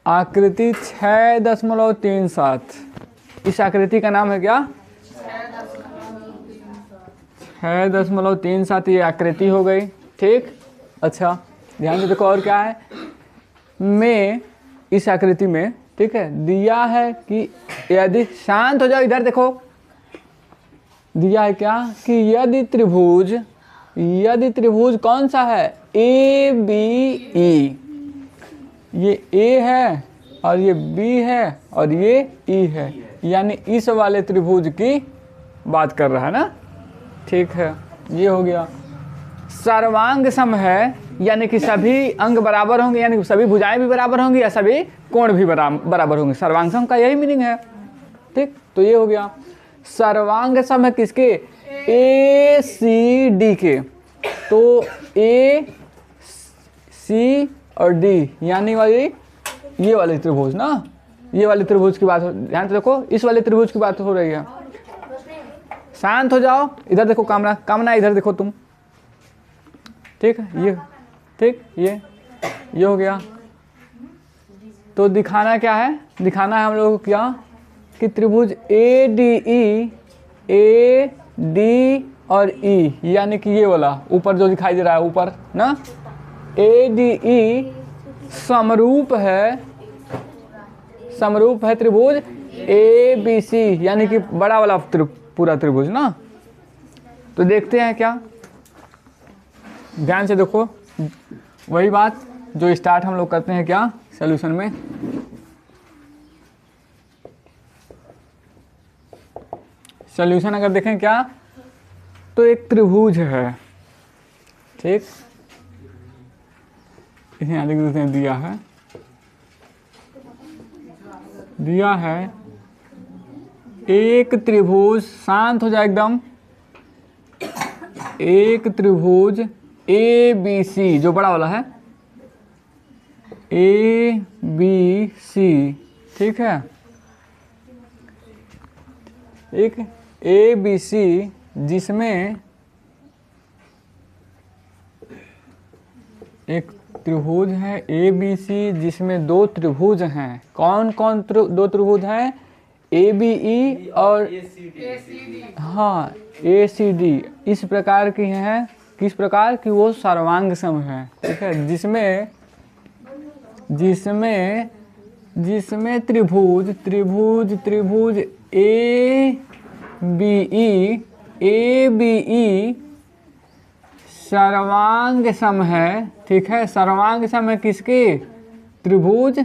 आकृति 6.37, इस आकृति का नाम है क्या? 6.37 ये आकृति हो गई। ठीक, अच्छा ध्यान से देखो और क्या है। में इस आकृति में, ठीक है, दिया है कि यदि, शांत हो जाओ, इधर देखो, दिया है क्या कि यदि त्रिभुज कौन सा है? ए बी ई, ये ए है और ये बी है और ये ई है, यानी इस वाले त्रिभुज की बात कर रहा है ना। ठीक है, ये हो गया। सर्वांग सम है, यानी कि सभी अंग बराबर होंगे, यानी कि सभी भुजाएं भी बराबर होंगी या सभी कोण भी बराबर होंगे। सर्वांग सम का यही मीनिंग है। ठीक, तो ये हो गया। सर्वांग सम है किसके? ए सी डी के। तो ए सी और डी यानी वाली ये वाले त्रिभुज ना, ये वाले त्रिभुज की बात हो, ध्यान से देखो, इस वाले त्रिभुज की बात हो रही है। शांत हो जाओ, इधर देखो, कामना इधर देखो तुम। ठीक है, ये ठीक, ये हो गया। तो दिखाना क्या है? दिखाना है हम लोगों को क्या कि त्रिभुज ए डी और ई, यानी कि ये वाला ऊपर जो दिखाई दे रहा है ऊपर ना, ए डी ई समरूप है त्रिभुज ए बी सी, यानी कि बड़ा वाला पूरा त्रिभुज ना। तो देखते हैं क्या, ध्यान से देखो, वही बात जो स्टार्ट हम लोग करते हैं क्या सॉल्यूशन में। सॉल्यूशन अगर देखें क्या, तो एक त्रिभुज है, ठीक, इसे यहाँ लिख देते हैं, दिया है एक त्रिभुज, शांत हो जाए एकदम, एक त्रिभुज ए बी सी जो बड़ा वाला है, ए बी सी, ठीक है, एक ए बी सी जिसमें एक त्रिभुज है ए बी सी जिसमें दो त्रिभुज हैं। कौन कौन दो त्रिभुज हैं? ए बी ई और हाँ ए सी डी, इस प्रकार की हैं। किस प्रकार की? वो सर्वांग सम है, ठीक है, जिसमें त्रिभुज ए बी ई सर्वांग सम है, ठीक है। सर्वांग सम है किसके? त्रिभुज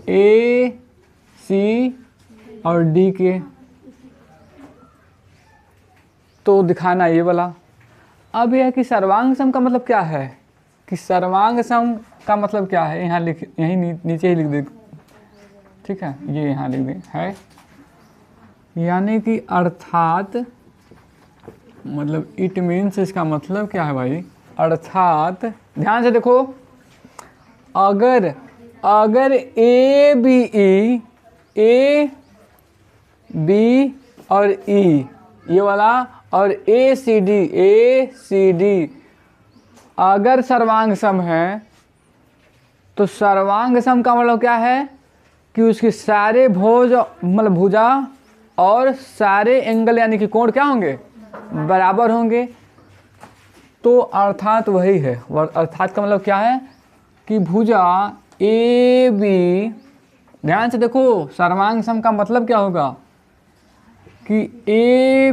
ए सी और डी के। तो दिखाना ये वाला। अब यह कि सर्वांग सम का मतलब क्या है, कि सर्वांग सम का मतलब क्या है, यहाँ लिख, यहीं नीचे ही लिख दे, ठीक है, ये यहाँ लिख दे, है यानी कि अर्थात, मतलब इट मीन्स, इसका मतलब क्या है भाई? अर्थात ध्यान से देखो, अगर ए बी और ई ये वाला और ए सी डी अगर सर्वांग सम है, तो सर्वांग सम का मतलब क्या है कि उसके सारे भुजा और सारे एंगल यानी कि कोण क्या होंगे? बराबर होंगे। तो अर्थात वही है, अर्थात का मतलब क्या है कि भुजा ए बी, ध्यान से देखो, सर्वांग सम का मतलब क्या होगा कि A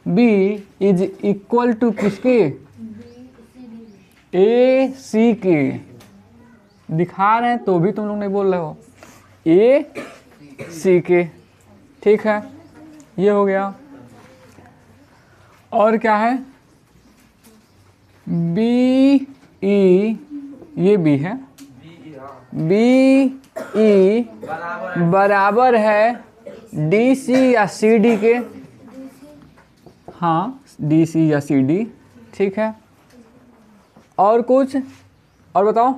B is equal to किसके? ए सी के। दिखा रहे हैं तो भी तुम लोग नहीं बोल रहे हो, ए सी के, ठीक है, ये हो गया। और क्या है? बी ई, ये बी है, बी ई बराबर है डी सी या सी डी के, हाँ डी सी या सी डी, ठीक है। और कुछ और बताओ,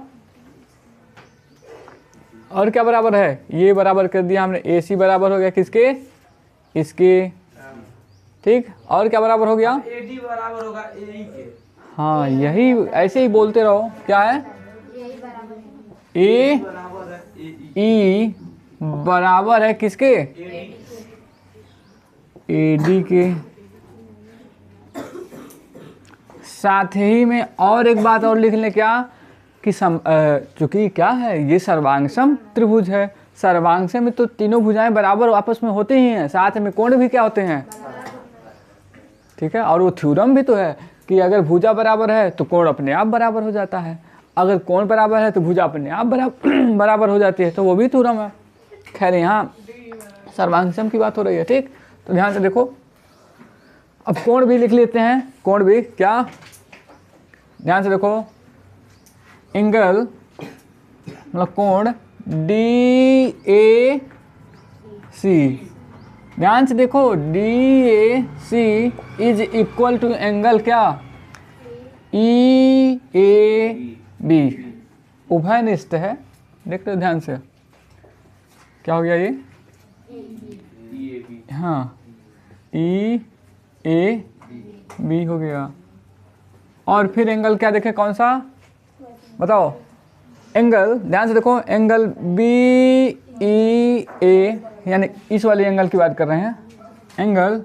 और क्या बराबर है? ये बराबर कर दिया हमने, ए सी बराबर हो गया किसके? इसके, ठीक। और क्या बराबर हो गया? ए डी बराबर होगा ए ई के। हाँ, यही ऐसे ही बोलते रहो, क्या है? ए ई बराबर है किसके? AD के। साथ ही में और एक बात और लिख लें, क्या कि चूंकि क्या है, ये सर्वांगसम त्रिभुज है। सर्वांगसम में तो तीनों भुजाएं बराबर आपस में होते ही हैं, साथ में कोण भी क्या होते हैं, ठीक है। और वो थ्योरम भी तो है कि अगर भुजा बराबर है तो कोण अपने आप बराबर हो जाता है, अगर कोण बराबर है तो भुजा अपने आप बराबर हो जाती है, तो वो भी थ्योरम है। खैर यहाँ सर्वांगसम की बात हो रही है, ठीक। तो ध्यान से देखो, अब कोण भी लिख लेते हैं। कोण भी क्या, ध्यान से देखो, एंगल मतलब कोण DAC। ध्यान से देखो, DAC is equal to angle क्या, EAB। उभयनिष्ठ है, देख लो ध्यान से, क्या हो गया ये, हाँ EAB हो गया। और फिर एंगल क्या देखें, कौन सा बताओ, एंगल ध्यान से देखो, एंगल BEA, यानी इस वाले एंगल की बात कर रहे हैं। Angle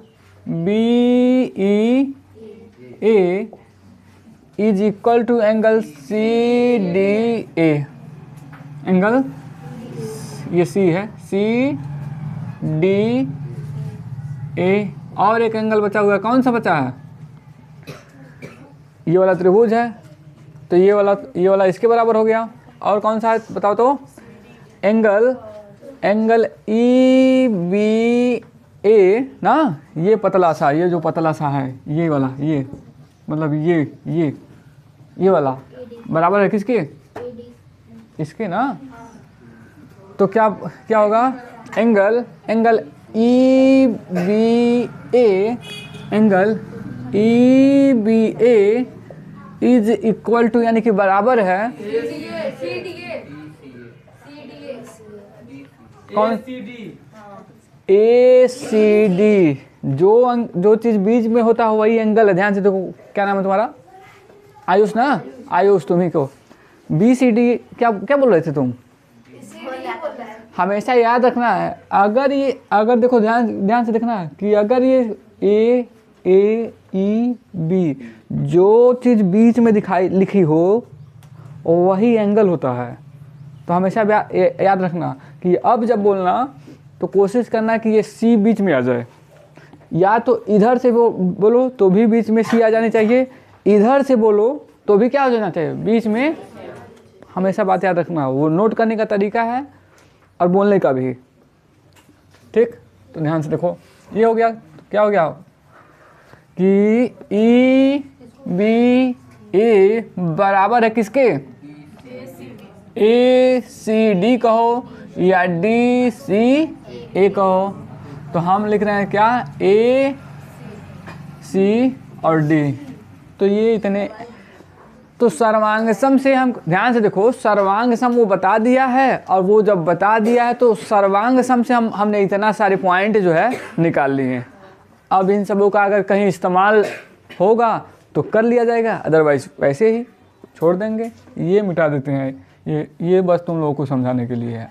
BEA is equal to angle CDA। Angle ये C है, CDA। और एक एंगल बचा हुआ है, कौन सा बचा है, ये वाला त्रिभुज है, तो ये वाला इसके बराबर हो गया। और कौन सा है बताओ तो, एंगल EBA ना, ये पतला सा, ये जो पतला सा है, ये वाला, ये मतलब ये वाला बराबर है किसके, इसके ना। तो क्या होगा, angle EBA is equal to, यानी कि बराबर है कौन, ACD। जो चीज बीच में होता है वही एंगल है। ध्यान से देखो, क्या नाम है तुम्हारा, आयुष ना, आयुष तुम्ही को BCD क्या बोल रहे थे तुम, हमेशा याद रखना है। अगर देखो ध्यान से देखना है कि अगर ये AEB जो चीज़ बीच में लिखी हो वही एंगल होता है। तो हमेशा याद रखना कि अब जब बोलना तो कोशिश करना कि ये C बीच में आ जाए, या तो इधर से बोलो तो भी बीच में C आ जानी चाहिए, इधर से बोलो तो भी क्या हो जाना चाहिए, बीच में। हमेशा बात याद रखना, वो नोट करने का तरीका है और बोलने का भी, ठीक। तो ध्यान से देखो, ये हो गया, क्या हो गया कि EBA बराबर है किसके, ACD कहो या DCA कहो। तो हम लिख रहे हैं क्या, AC और D। तो ये इतने, तो सर्वांगसम से हम ध्यान से देखो, सर्वांगसम वो बता दिया है, और वो जब बता दिया है तो सर्वांगसम से हमने इतना सारे पॉइंट जो है निकाल लिए। अब इन सबों का अगर कहीं इस्तेमाल होगा तो कर लिया जाएगा, अदरवाइज वैसे ही छोड़ देंगे, ये मिटा देते हैं। ये बस तुम लोगों को समझाने के लिए है।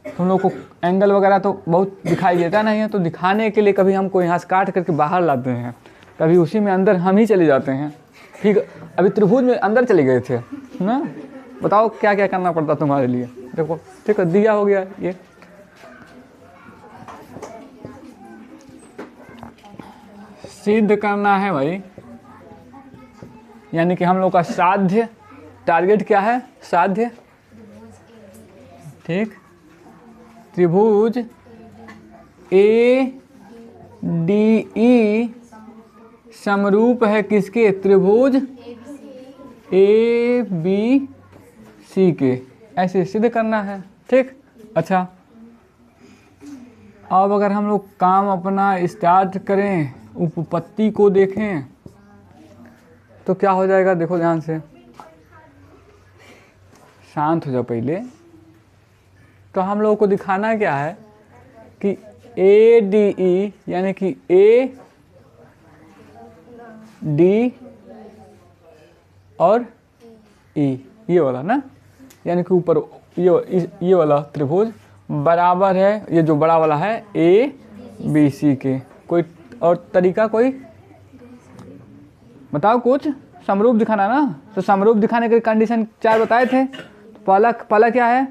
तुम लोग को एंगल वगैरह तो बहुत दिखाई देता नहीं है, तो दिखाने के लिए कभी हमको यहाँ से काट करके बाहर लाते हैं, कभी उसी में अंदर हम ही चले जाते हैं। ठीक, अभी त्रिभुज में अंदर चले गए थे ना, बताओ क्या क्या करना पड़ता तुम्हारे लिए। देखो ठीक है, दिया हो गया, ये सिद्ध करना है भाई, यानी कि हम लोग का साध्य, टारगेट क्या है, साध्य। ठीक, त्रिभुज ADE समरूप है किसके, त्रिभुज ABC के, ऐसे सिद्ध करना है। ठीक, अच्छा अब अगर हम लोग काम अपना स्टार्ट करें, उपपत्ति को देखें तो क्या हो जाएगा, देखो ध्यान से, शांत हो जाओ पहले। तो हम लोगों को दिखाना क्या है कि ADE यानी कि AD और E, ये वाला ना, यानी कि ऊपर ये वाला त्रिभुज बराबर है, ये जो बड़ा वाला है ए बी सी के। कोई और तरीका कोई बताओ, कुछ समरूप दिखाना ना। तो समरूप दिखाने के कंडीशन 4 बताए थे। पहला क्या है,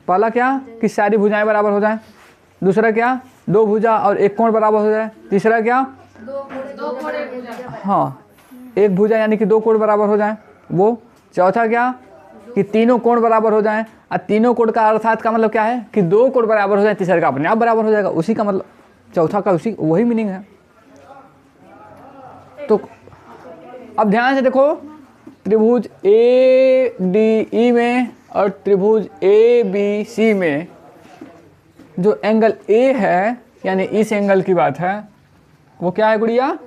पहला क्या कि सारी भुजाएं बराबर हो जाएं। दूसरा क्या, 2 भुजा और 1 कोण बराबर हो जाए। तीसरा क्या, 2 कोण 1 भुजा। हाँ 1 भुजा यानी कि 2 कोण बराबर हो जाए वो। चौथा क्या कि तीनों कोण बराबर हो जाएं। और तीनों कोण का अर्थात का मतलब क्या है कि 2 कोण बराबर हो जाए, तीसरे का अपने आप बराबर हो जाएगा। उसी का मतलब चौथा का उसी वही मीनिंग है। तो अब ध्यान से देखो, त्रिभुज ए डी ई में और त्रिभुज ए बी सी में जो एंगल ए है, यानी इस एंगल की बात है, वो क्या है गुड़िया,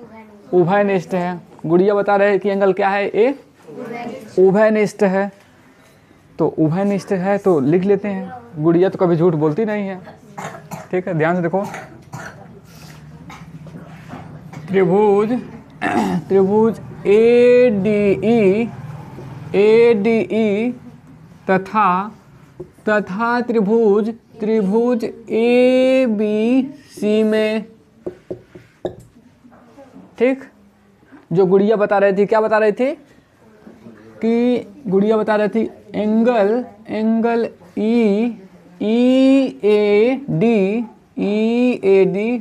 उभयनिष्ठ है। गुड़िया बता रहे हैं कि एंगल क्या है, ए उभयनिष्ठ है। तो उभयनिष्ठ है तो लिख लेते हैं। गुड़िया तो कभी झूठ बोलती नहीं है, ठीक है। ध्यान से देखो, त्रिभुज ए डी ई तथा त्रिभुज ए बी सी में, ठीक। जो गुड़िया बता रही थी, क्या बता रही थी कि गुड़िया बता रही थी एंगल ई ए डी,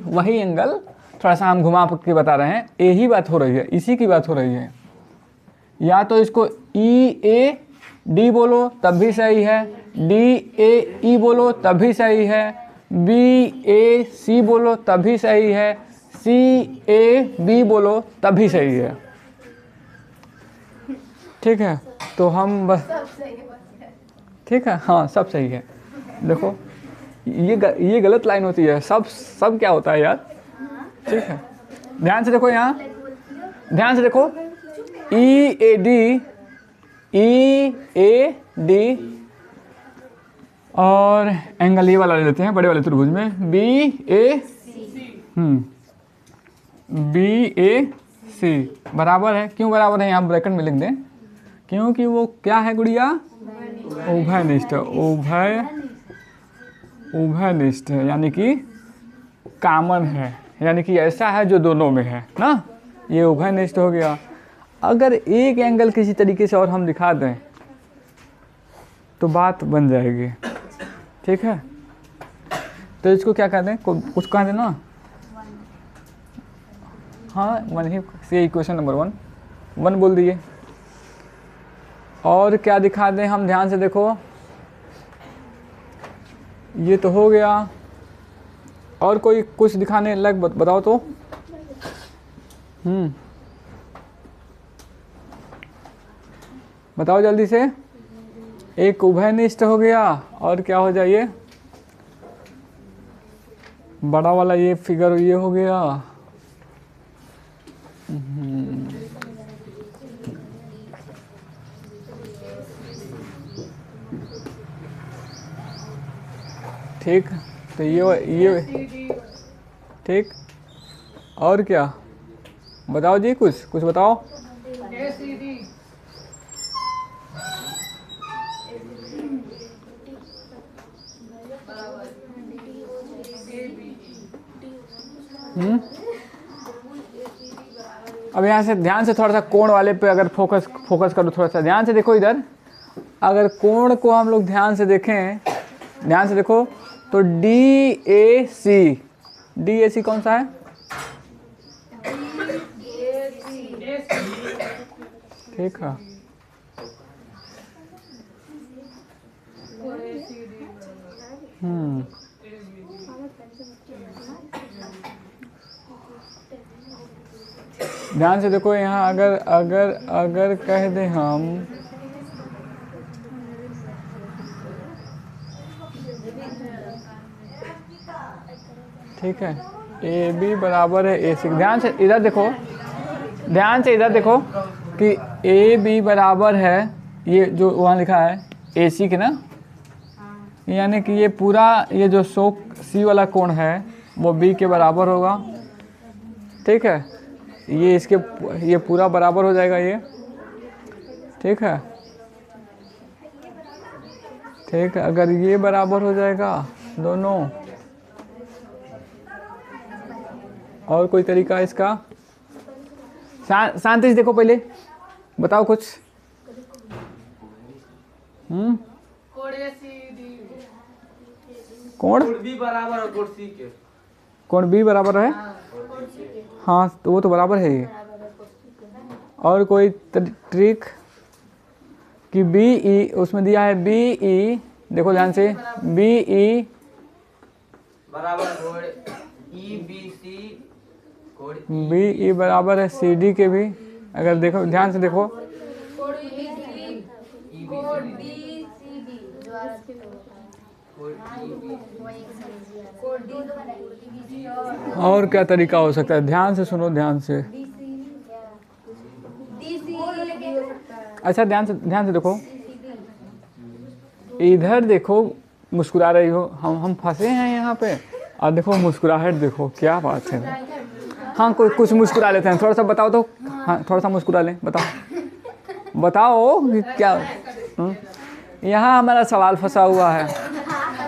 वही एंगल थोड़ा सा हम घुमा के बता रहे हैं। यही बात हो रही है, इसी की बात हो रही है। या तो इसको ई ए डी बोलो तब भी सही है, डी ए ई बोलो तब भी सही है, बी ए सी बोलो तब भी सही है, सी ए बी बोलो तब भी सही है, ठीक है। तो हम बस ठीक है, हाँ सब सही है। देखो ये गलत लाइन होती है, सब क्या होता है यार, ठीक है। ध्यान से देखो, यहाँ ध्यान से देखो, ई ए डी और एंगल ये वाला ले लेते हैं बड़े वाले त्रिभुज में, बी ए सी बराबर है। क्यों बराबर है, यहाँ ब्रैकेट में लिख दें, क्योंकि वो क्या है गुड़िया, उभयनिष्ठ। उभयनिष्ठ है यानी कि कॉमन है, यानी कि ऐसा है जो दोनों में है ना, ये उभयनिष्ठ हो गया। अगर एक एंगल किसी तरीके से और हम दिखा दें तो बात बन जाएगी, ठीक है। तो इसको क्या कहते हैं, कुछ कह देना, हाँ 1 ही, ये इक्वेशन नंबर 1 बोल दिए। और क्या दिखा दें हम, ध्यान से देखो, ये तो हो गया। और कोई कुछ दिखाने लग बताओ तो। बताओ जल्दी से। एक उभयनिष्ठ हो गया, और क्या हो जाइए, बड़ा वाला ये फिगर ये हो गया। ठीक, तो ये ठीक। और क्या बताओ जी, कुछ बताओ। अब यहाँ से ध्यान से थोड़ा सा कोण वाले पे अगर फोकस करो, थोड़ा सा ध्यान से देखो इधर। अगर कोण को हम लोग ध्यान से देखें, ध्यान से देखो, तो डी ए सी कौन सा है, ठीक है। ध्यान से देखो, यहाँ अगर कह दें हम, ठीक है, ए बी बराबर है ए सी। ध्यान से इधर देखो, ध्यान से इधर देखो कि ए बी बराबर है, ये जो वहाँ लिखा है ए सी के ना, यानी कि ये पूरा ये जो सी वाला कोण है वो बी के बराबर होगा, ठीक है। ये पूरा बराबर हो जाएगा ये, ठीक है। ठीक है, अगर ये बराबर हो जाएगा दोनों, और कोई तरीका है इसका? शांति से देखो, पहले बताओ कुछ। कोण ए सी डी कोण बी बराबर है कोण सी के। कोण बी बराबर है, हाँ तो वो तो बराबर है ये। और कोई ट्रिक कि बी ई, उसमें दिया है बी ई, देखो ध्यान से, बी ई बराबर कोण ई बी सी कोण बी ई बराबर है सी डी के भी। अगर देखो ध्यान से देखो, कोण बी सी कोण डी सी डी कोण डी और क्या तरीका हो सकता है? ध्यान से सुनो, ध्यान से। अच्छा ध्यान से देखो, इधर देखो, मुस्कुरा रही हो, हम फंसे हैं यहाँ पे, और देखो मुस्कुराहट देखो, क्या बात है। हाँ कुछ मुस्कुरा लेते हैं, थोड़ा सा बताओ तो। हाँ थोड़ा सा मुस्कुरा लें, बताओ कि क्या। यहाँ हमारा सवाल फंसा हुआ है,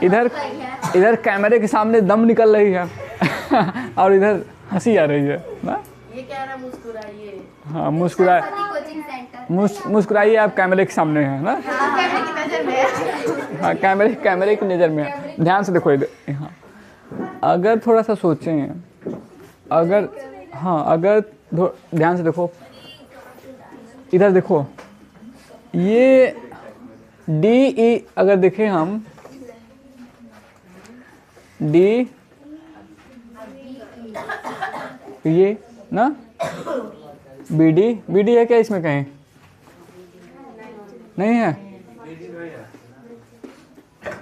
इधर कैमरे के सामने दम निकल रही है और इधर हंसी आ रही है ना। ये कह रहा मुस्कुराइए। हाँ मुस्कुराइए, आप कैमरे के सामने हैं ना। कैमरे की नजर में। हाँ कैमरे की नज़र में है। ध्यान से देखो इधर, यहाँ अगर थोड़ा सा सोचें, अगर ध्यान से देखो, इधर देखो, ये डी ई अगर देखें हम, डी ये ना, बी डी है क्या इसमें कहीं? नहीं है।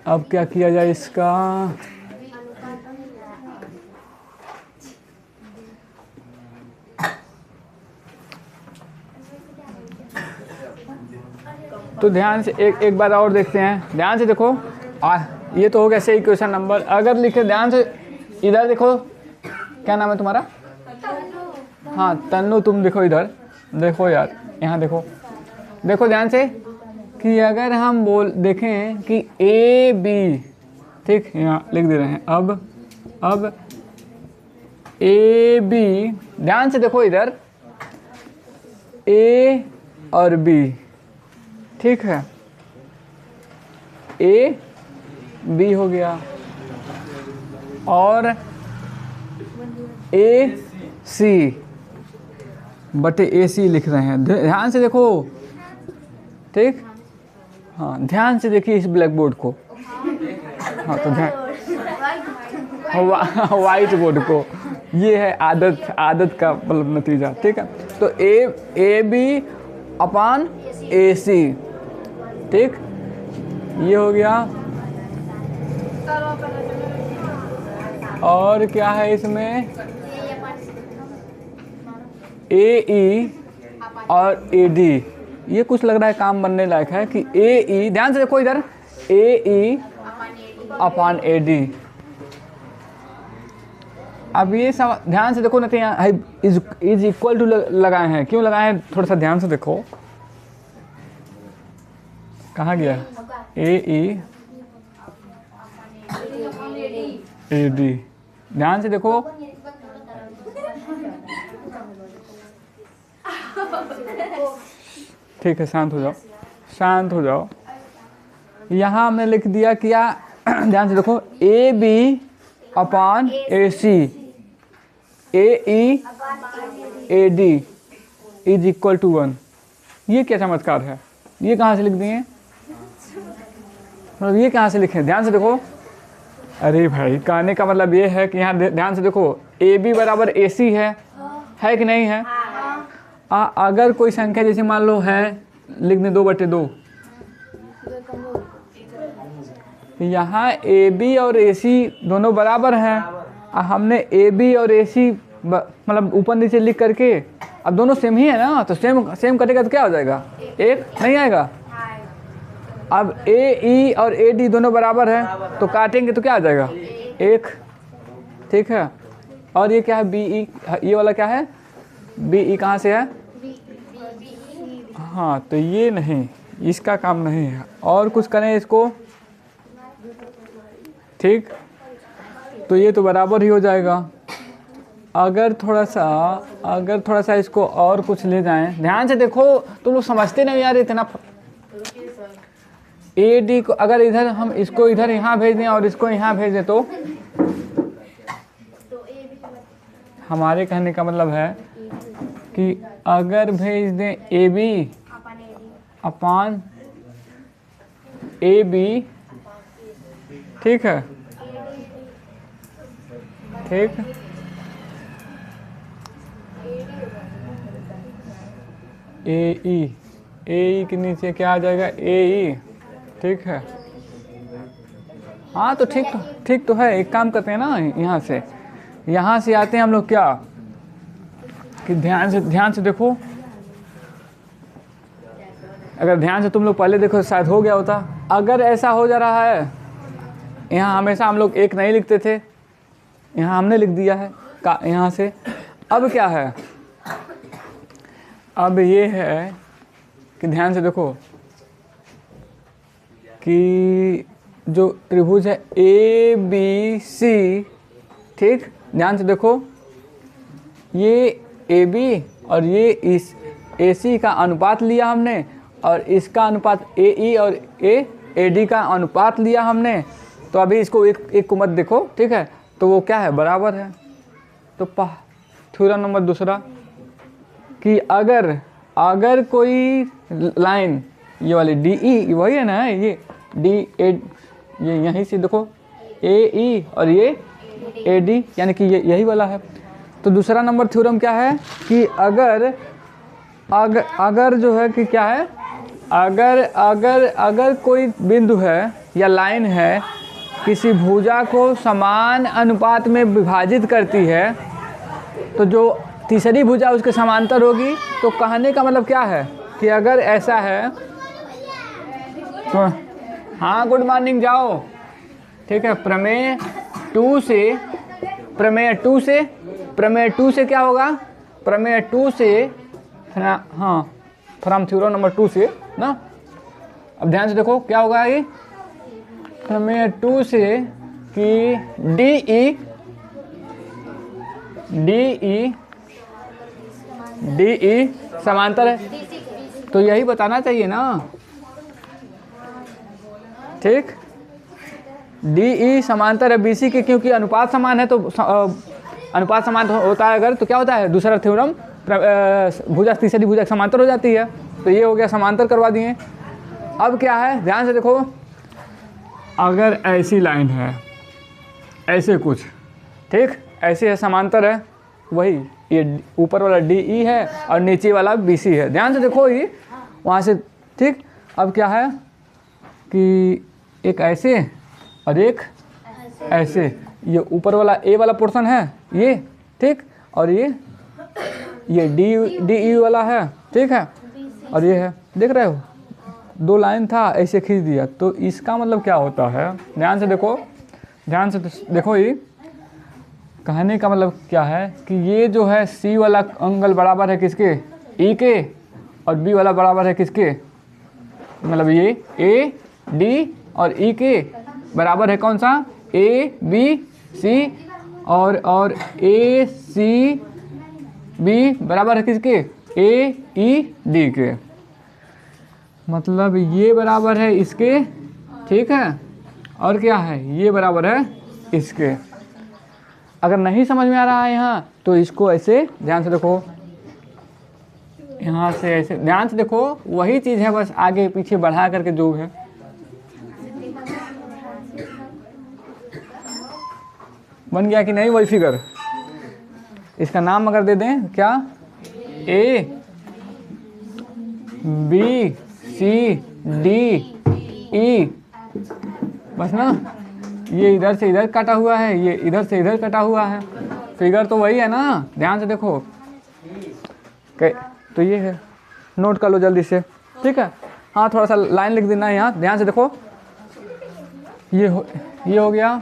अब क्या किया जाए इसका? तो ध्यान से एक बार और देखते हैं, ध्यान से देखो। ये तो हो गया सही क्वेश्चन नंबर। अगर लिखे ध्यान से, इधर देखो, क्या नाम है तुम्हारा? हाँ तन्नू, तुम देखो इधर, देखो यार, यहाँ देखो ध्यान से, कि अगर हम देखें कि ए बी, ठीक, यहाँ लिख दे रहे हैं। अब ए बी, ध्यान से देखो इधर, ए और बी, ठीक है, ए बी हो गया, और ए सी बटे ए सी लिख रहे हैं। ध्यान से देखो, ठीक, हाँ ध्यान से देखिए इस ब्लैक बोर्ड को। हाँ तो ध्यान, वाइट बोर्ड को, ये है आदत का मतलब नतीजा, ठीक है। तो ए बी अपान ए सी, ठीक, ये हो गया। और क्या है इसमें? ए ई और ए डी, ये कुछ लग रहा है काम बनने लायक है कि ए ई, ध्यान से देखो इधर, ए ई अपान ए डी। अब ये सब ध्यान से देखो, नहीं यहाँ इज इक्वल टू लगाए हैं, क्यों लगाए हैं? थोड़ा सा ध्यान से देखो, कहाँ गया? ए ई ए डी, ध्यान से देखो। ठीक है, शांत हो जाओ। यहाँ हमने लिख दिया क्या? ध्यान से देखो, A B upon A C, A E A D is equal to 1। ये क्या चमत्कार है? ये कहाँ से लिख दिए? मतलब ये कहाँ से लिखे? ध्यान से देखो। अरे भाई, कहने का मतलब ये है कि यहाँ ध्यान से देखो, ए बी बराबर ए सी है कि नहीं है? अगर कोई संख्या जैसे मान लो है, लिख दें 2/2, यहाँ ए बी और ए सी दोनों बराबर हैं। हमने ए बी और ए सी मतलब ऊपर नीचे लिख करके, अब दोनों सेम ही है ना, तो सेम कटेगा तो क्या हो जाएगा? एक नहीं आएगा। अब ए ई और ए डी दोनों बराबर है, तो काटेंगे तो क्या आ जाएगा? एक, ठीक है। और ये क्या है? बी ई, ये वाला क्या है? बी ई कहाँ से है? हाँ, तो ये नहीं, इसका काम नहीं है। और कुछ करें इसको, ठीक, तो ये तो बराबर ही हो जाएगा। अगर थोड़ा सा इसको और कुछ ले जाएं, ध्यान से देखो, तुम लोग समझते नहीं यार इतना। ए डी को अगर इधर हम इसको इधर यहाँ भेज दें और इसको यहाँ भेज दें तो हमारे कहने का मतलब है कि अगर भेज दें ए बी अपान ए बी, ठीक है, ठीक, ए ई के नीचे क्या आ जाएगा, ए ई, ठीक है। हाँ तो ठीक तो है। एक काम करते हैं ना, यहाँ से आते हैं हम लोग क्या, कि ध्यान से देखो, अगर ध्यान से तुम लोग पहले देखो शायद हो गया होता। अगर ऐसा हो जा रहा है, यहाँ हमेशा हम लोग एक नहीं लिखते थे, यहाँ हमने लिख दिया है यहाँ से। अब क्या है, अब ये है कि ध्यान से देखो कि जो त्रिभुज है ए बी सी, ठीक, ध्यान से देखो, ये ए बी और ये इस ए सी का अनुपात लिया हमने, और इसका अनुपात ए ई और ए डी का अनुपात लिया हमने। तो अभी इसको एक को मत देखो, ठीक है, तो वो क्या है, बराबर है। तो थ्योरम नंबर दूसरा कि अगर कोई लाइन, ये वाली डी ई वही है ना, ये डी ए, ये यहीं से देखो ए ई और ये ए डी, यानी कि ये यही वाला है। तो दूसरा नंबर थ्योरम क्या है कि अगर जो है कि क्या है, अगर कोई बिंदु है या लाइन है किसी भुजा को समान अनुपात में विभाजित करती है, तो जो तीसरी भुजा उसके समांतर होगी। तो कहने का मतलब क्या है कि अगर ऐसा है तो, हाँ गुड मॉर्निंग, जाओ, ठीक है। प्रमेय टू से क्या होगा, प्रमेय टू से, हाँ, फ्रॉम थ्योरम नंबर 2 से ना। अब ध्यान से देखो क्या होगा, ये प्रमेय 2 से कि डी ई समांतर है, तो यही बताना चाहिए ना, ठीक। डी ई समांतर है बी सी के, क्योंकि अनुपात समान है। तो अनुपात समान होता है अगर, तो क्या होता है, दूसरा थ्योरम भुजा तीसरी भुजा समांतर हो जाती है। तो ये हो गया, समांतर करवा दिए। अब क्या है, ध्यान से देखो, अगर ऐसी लाइन है, ऐसे कुछ, ठीक, ऐसे है, समांतर है, वही ये ऊपर वाला डी ई है और नीचे वाला बी सी है। ध्यान से देखो, ये वहाँ से, ठीक। अब क्या है कि एक ऐसे और एक ऐसे, ये ऊपर वाला ए वाला पोर्शन है ये, ठीक, और ये डी ई वाला है, ठीक है, और ये है, देख रहे हो, दो लाइन था, ऐसे खींच दिया। तो इसका मतलब क्या होता है, ध्यान से देखो, ये कहने का मतलब क्या है कि ये जो है सी वाला एंगल बराबर है किसके, ई के, और बी वाला बराबर है किसके, मतलब ये ए डी और ई के बराबर है कौन सा, ए बी सी, और ए सी बी बराबर है किसके, ए ई डी के। मतलब ये बराबर है इसके, ठीक है, और क्या है, ये बराबर है इसके। अगर नहीं समझ में आ रहा है यहाँ, तो इसको ऐसे ध्यान से देखो, यहाँ से ऐसे ध्यान से देखो, वही चीज़ है, बस आगे पीछे बढ़ा करके जो है। बन गया कि नहीं वही फिगर। इसका नाम अगर दे दें क्या, ए बी सी डी ई, बस ना, ये इधर से इधर कटा हुआ है, ये इधर से इधर कटा हुआ है, फिगर तो वही है ना। ध्यान से देखो, तो ये है, नोट कर लो जल्दी से, ठीक है। हाँ थोड़ा सा लाइन लिख देना है यहाँ, ध्यान से देखो, ये हो गया,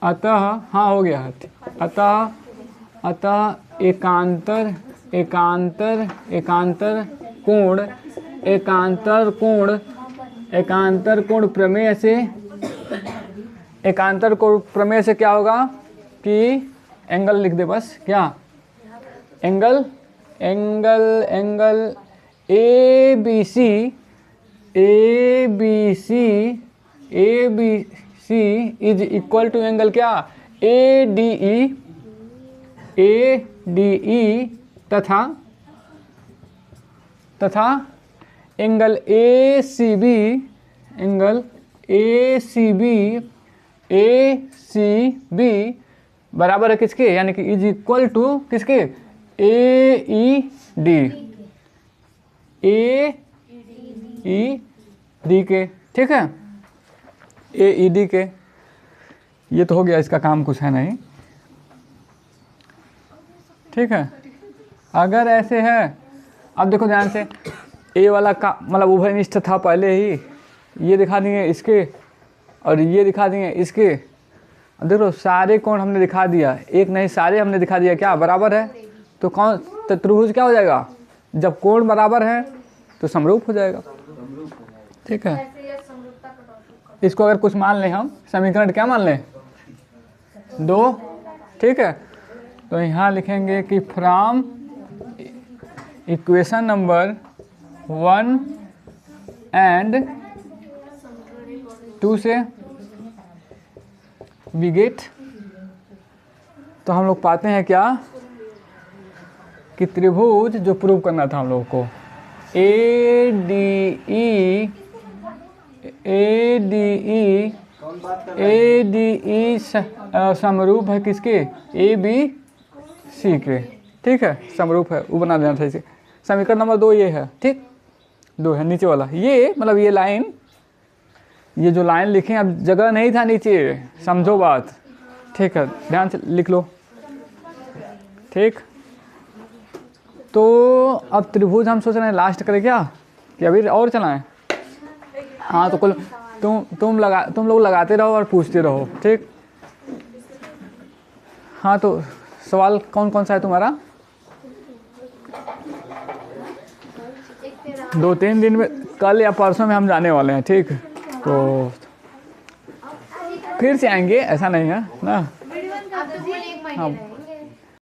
अतः, हाँ हो गया, अतः एकांतर कोण प्रमेय से एकांतर को प्रमेय से क्या होगा कि एंगल लिख दे बस, क्या angle angle angle A B C is equal to angle क्या ए डी ई तथा एंगल ए सी बी बराबर है किसके, यानी कि इज इक्वल टू किसके ए ई डी के। ठीक है, ए ई डी के। ये तो हो गया, इसका काम कुछ है नहीं। ठीक है, अगर ऐसे है, अब देखो ध्यान से, ए वाला का मतलब उभयनिष्ठ था पहले ही, ये दिखा दिए इसके और ये दिखा दिए इसके। अब देखो सारे कोण हमने दिखा दिया, एक नहीं सारे हमने दिखा दिया, क्या बराबर है। तो कौन तो त्रिभुज क्या हो जाएगा, जब कोण बराबर है तो समरूप हो जाएगा। ठीक है, इसको अगर कुछ मान लें हम, समीकरण क्या मान लें 2। ठीक है, तो यहाँ लिखेंगे कि फ्रॉम इक्वेशन नंबर 1 एंड 2 से वी गेट, तो हम लोग पाते हैं क्या कि त्रिभुज जो प्रूव करना था हम लोग को ए डी ई समरूप है किसके ए बी सी के। ठीक है, समरूप है, वो बना देना था इसे। समीकरण नंबर 2 ये है। ठीक, 2 है नीचे वाला, ये मतलब ये लाइन, ये जो लाइन लिखे अब जगह नहीं था नीचे, समझो बात। ठीक है, ध्यान से लिख लो। ठीक, तो अब त्रिभुज हम सोच रहे हैं लास्ट करें क्या, कि अभी और चलाएं। हाँ, तो कुल तुम लोग लगाते रहो और पूछते रहो। ठीक, हाँ, तो सवाल कौन कौन सा है तुम्हारा? 2-3 दिन में, कल या परसों में हम जाने वाले हैं। ठीक, तो फिर से आएंगे, ऐसा नहीं है ना। अब तो एक महीने हाँ, रहे।